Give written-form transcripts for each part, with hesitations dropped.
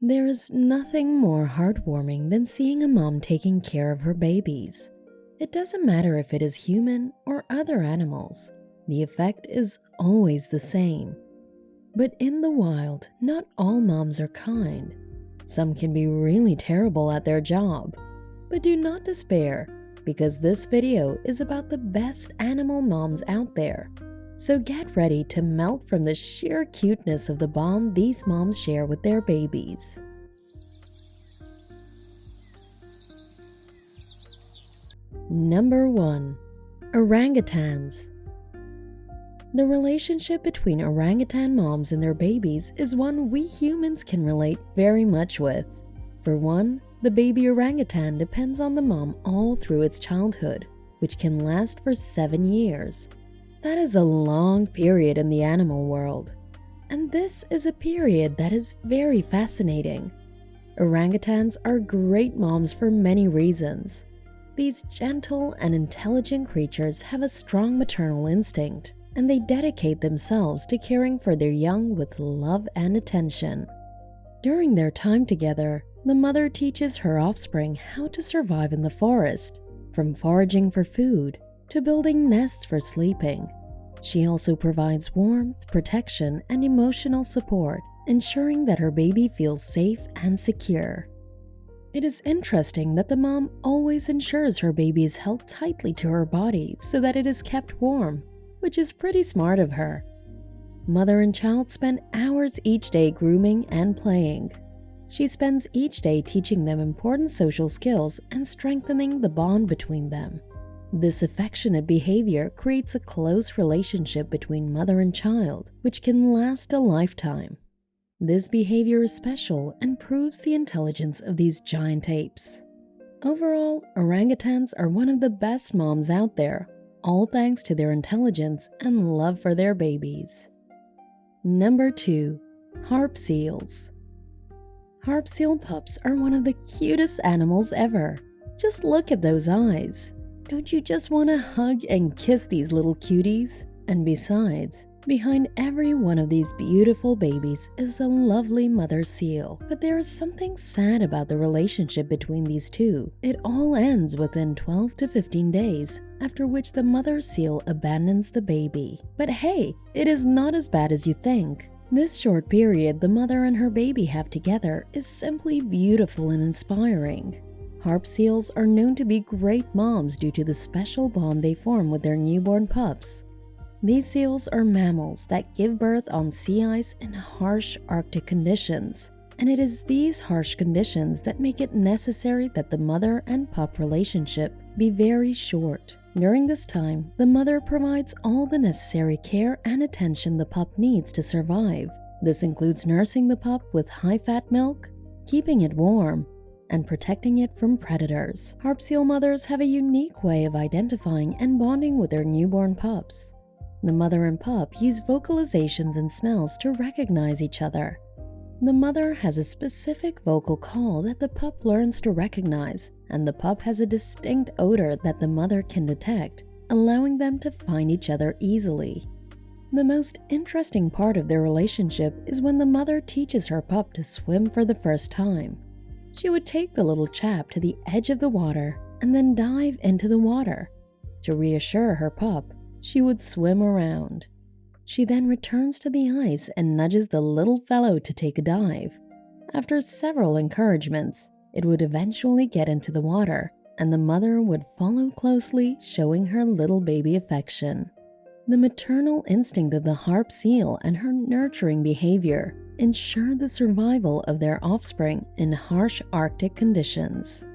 There is nothing more heartwarming than seeing a mom taking care of her babies. It doesn't matter if it is human or other animals, the effect is always the same. But in the wild, not all moms are kind. Some can be really terrible at their job. But do not despair, because this video is about the best animal moms out there. So get ready to melt from the sheer cuteness of the bond these moms share with their babies. Number 1. Orangutans. The relationship between orangutan moms and their babies is one we humans can relate very much with. For one, the baby orangutan depends on the mom all through its childhood, which can last for 7 years. That is a long period in the animal world, and this is a period that is very fascinating. Orangutans are great moms for many reasons. These gentle and intelligent creatures have a strong maternal instinct, and they dedicate themselves to caring for their young with love and attention. During their time together, the mother teaches her offspring how to survive in the forest, from foraging for food to building nests for sleeping. She also provides warmth, protection, and emotional support, ensuring that her baby feels safe and secure. It is interesting that the mom always ensures her baby is held tightly to her body so that it is kept warm, which is pretty smart of her. Mother and child spend hours each day grooming and playing. She spends each day teaching them important social skills and strengthening the bond between them. This affectionate behavior creates a close relationship between mother and child, which can last a lifetime. This behavior is special and proves the intelligence of these giant apes. Overall, orangutans are one of the best moms out there, all thanks to their intelligence and love for their babies. Number 2. Harp seals. Harp seal pups are one of the cutest animals ever. Just look at those eyes. Don't you just want to hug and kiss these little cuties? And besides, behind every one of these beautiful babies is a lovely mother seal. But there is something sad about the relationship between these two. It all ends within 12 to 15 days, after which the mother seal abandons the baby. But hey, it is not as bad as you think. This short period the mother and her baby have together is simply beautiful and inspiring. Harp seals are known to be great moms due to the special bond they form with their newborn pups. These seals are mammals that give birth on sea ice in harsh Arctic conditions, and it is these harsh conditions that make it necessary that the mother and pup relationship be very short. During this time, the mother provides all the necessary care and attention the pup needs to survive. This includes nursing the pup with high-fat milk, keeping it warm, and protecting it from predators. Harp seal mothers have a unique way of identifying and bonding with their newborn pups. The mother and pup use vocalizations and smells to recognize each other. The mother has a specific vocal call that the pup learns to recognize, and the pup has a distinct odor that the mother can detect, allowing them to find each other easily. The most interesting part of their relationship is when the mother teaches her pup to swim for the first time. She would take the little chap to the edge of the water and then dive into the water. To reassure her pup, she would swim around. She then returns to the ice and nudges the little fellow to take a dive. After several encouragements, it would eventually get into the water, and the mother would follow closely, showing her little baby affection. The maternal instinct of the harp seal and her nurturing behavior ensure the survival of their offspring in harsh Arctic conditions.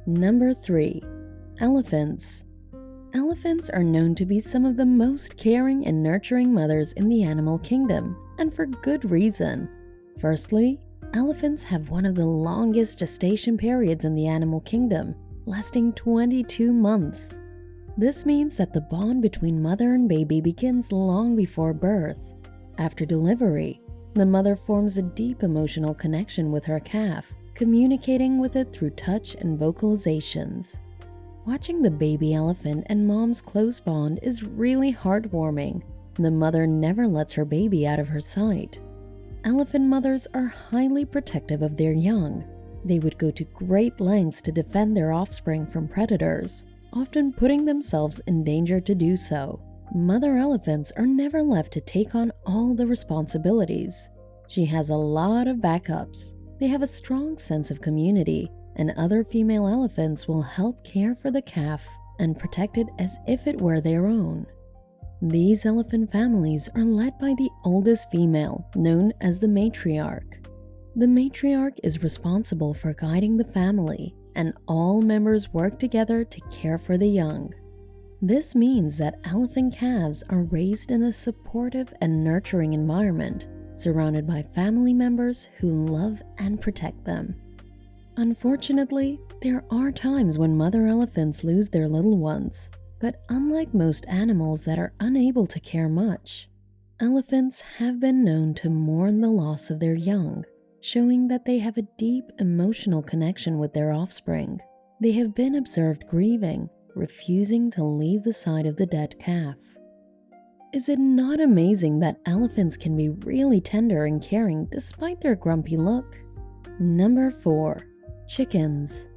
Number 3. Elephants. Elephants are known to be some of the most caring and nurturing mothers in the animal kingdom, and for good reason. Firstly, elephants have one of the longest gestation periods in the animal kingdom, lasting 22 months. This means that the bond between mother and baby begins long before birth. After delivery, the mother forms a deep emotional connection with her calf, communicating with it through touch and vocalizations. Watching the baby elephant and mom's close bond is really heartwarming. The mother never lets her baby out of her sight. Elephant mothers are highly protective of their young. They would go to great lengths to defend their offspring from predators, often putting themselves in danger to do so. Mother elephants are never left to take on all the responsibilities. She has a lot of backups. They have a strong sense of community, and other female elephants will help care for the calf and protect it as if it were their own. These elephant families are led by the oldest female, known as the matriarch. The matriarch is responsible for guiding the family, and all members work together to care for the young. This means that elephant calves are raised in a supportive and nurturing environment, surrounded by family members who love and protect them. Unfortunately, there are times when mother elephants lose their little ones, but unlike most animals that are unable to care much, elephants have been known to mourn the loss of their young, showing that they have a deep emotional connection with their offspring. They have been observed grieving, refusing to leave the side of the dead calf. Is it not amazing that elephants can be really tender and caring despite their grumpy look? Number 4. Chickens.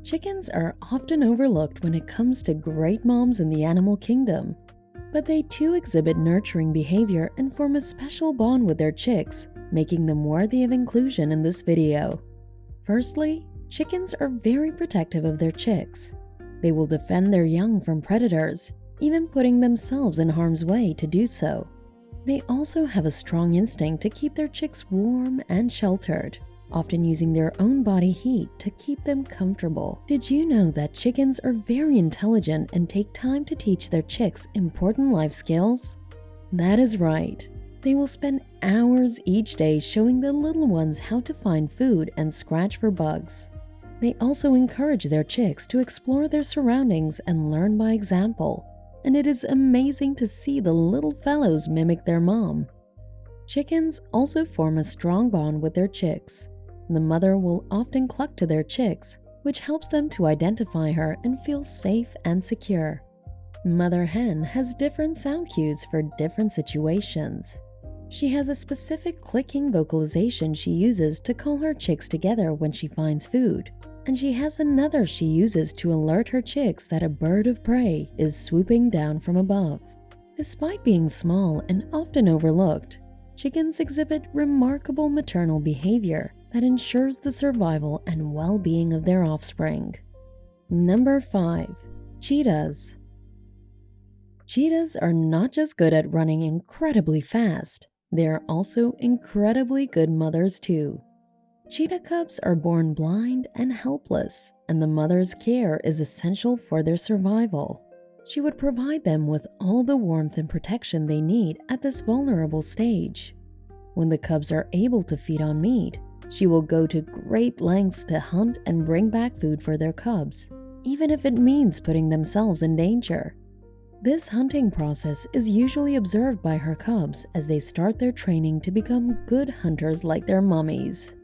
Chickens are often overlooked when it comes to great moms in the animal kingdom, but they too exhibit nurturing behavior and form a special bond with their chicks, making them worthy of inclusion in this video. Firstly, chickens are very protective of their chicks. They will defend their young from predators, even putting themselves in harm's way to do so. They also have a strong instinct to keep their chicks warm and sheltered, often using their own body heat to keep them comfortable. Did you know that chickens are very intelligent and take time to teach their chicks important life skills? That is right. They will spend hours each day showing the little ones how to find food and scratch for bugs. They also encourage their chicks to explore their surroundings and learn by example, and it is amazing to see the little fellows mimic their mom. Chickens also form a strong bond with their chicks. The mother will often cluck to their chicks, which helps them to identify her and feel safe and secure. Mother hen has different sound cues for different situations. She has a specific clicking vocalization she uses to call her chicks together when she finds food, and she has another she uses to alert her chicks that a bird of prey is swooping down from above. Despite being small and often overlooked, chickens exhibit remarkable maternal behavior that ensures the survival and well-being of their offspring. Number 5. Cheetahs. Cheetahs are not just good at running incredibly fast, they are also incredibly good mothers too. Cheetah cubs are born blind and helpless, and the mother's care is essential for their survival. She would provide them with all the warmth and protection they need at this vulnerable stage. When the cubs are able to feed on meat, she will go to great lengths to hunt and bring back food for their cubs, even if it means putting themselves in danger. This hunting process is usually observed by her cubs as they start their training to become good hunters like their mummies.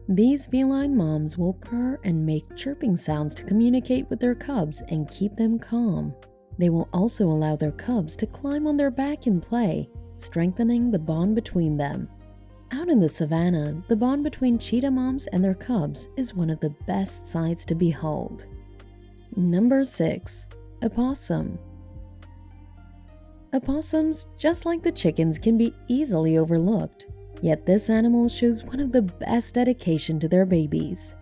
These feline moms will purr and make chirping sounds to communicate with their cubs and keep them calm. They will also allow their cubs to climb on their back and play, strengthening the bond between them. Out in the savannah, the bond between cheetah moms and their cubs is one of the best sights to behold. Number 6. Opossum. Opossums, just like the chickens, can be easily overlooked, yet this animal shows one of the best dedication to their babies.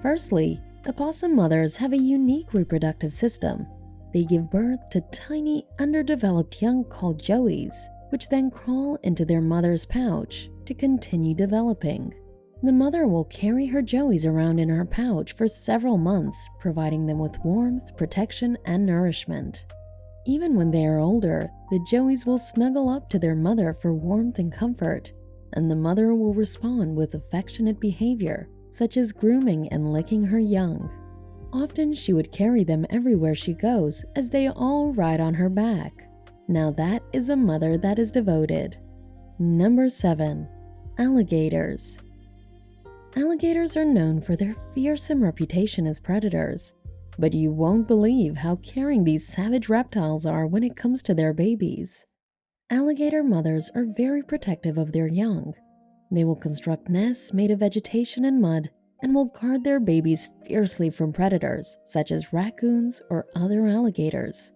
Firstly, opossum mothers have a unique reproductive system. They give birth to tiny, underdeveloped young called joeys, which then crawl into their mother's pouch to continue developing. The mother will carry her joeys around in her pouch for several months, providing them with warmth, protection, and nourishment. Even when they are older, the joeys will snuggle up to their mother for warmth and comfort, and the mother will respond with affectionate behavior, such as grooming and licking her young. Often she would carry them everywhere she goes as they all ride on her back. Now that is a mother that is devoted. Number 7. Alligators. Alligators are known for their fearsome reputation as predators, but you won't believe how caring these savage reptiles are when it comes to their babies. Alligator mothers are very protective of their young. They will construct nests made of vegetation and mud and will guard their babies fiercely from predators such as raccoons or other alligators.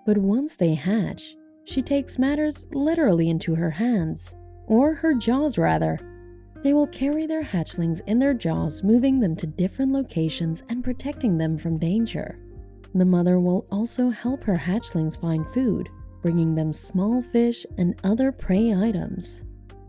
But once they hatch, she takes matters literally into her hands, or her jaws rather. They will carry their hatchlings in their jaws, moving them to different locations and protecting them from danger. The mother will also help her hatchlings find food, bringing them small fish and other prey items.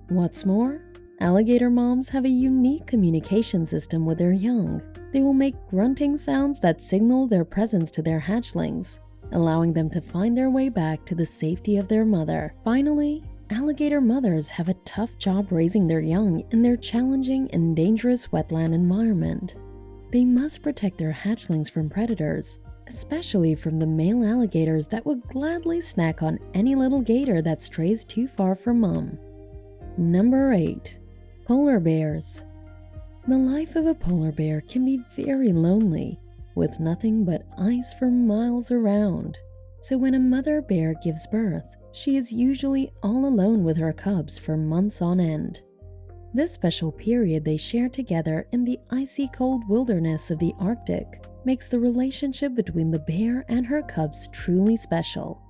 What's more, alligator moms have a unique communication system with their young. They will make grunting sounds that signal their presence to their hatchlings, allowing them to find their way back to the safety of their mother. Finally, alligator mothers have a tough job raising their young in their challenging and dangerous wetland environment. They must protect their hatchlings from predators, especially from the male alligators that would gladly snack on any little gator that strays too far from mom. Number 8. Polar bears. The life of a polar bear can be very lonely, with nothing but ice for miles around. So when a mother bear gives birth, she is usually all alone with her cubs for months on end. This special period they share together in the icy cold wilderness of the Arctic makes the relationship between the bear and her cubs truly special.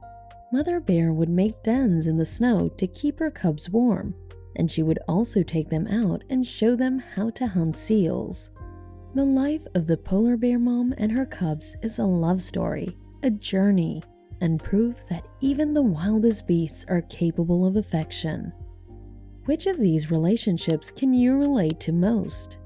Mother bear would make dens in the snow to keep her cubs warm, and she would also take them out and show them how to hunt seals. The life of the polar bear mom and her cubs is a love story, a journey, and proof that even the wildest beasts are capable of affection. Which of these relationships can you relate to most?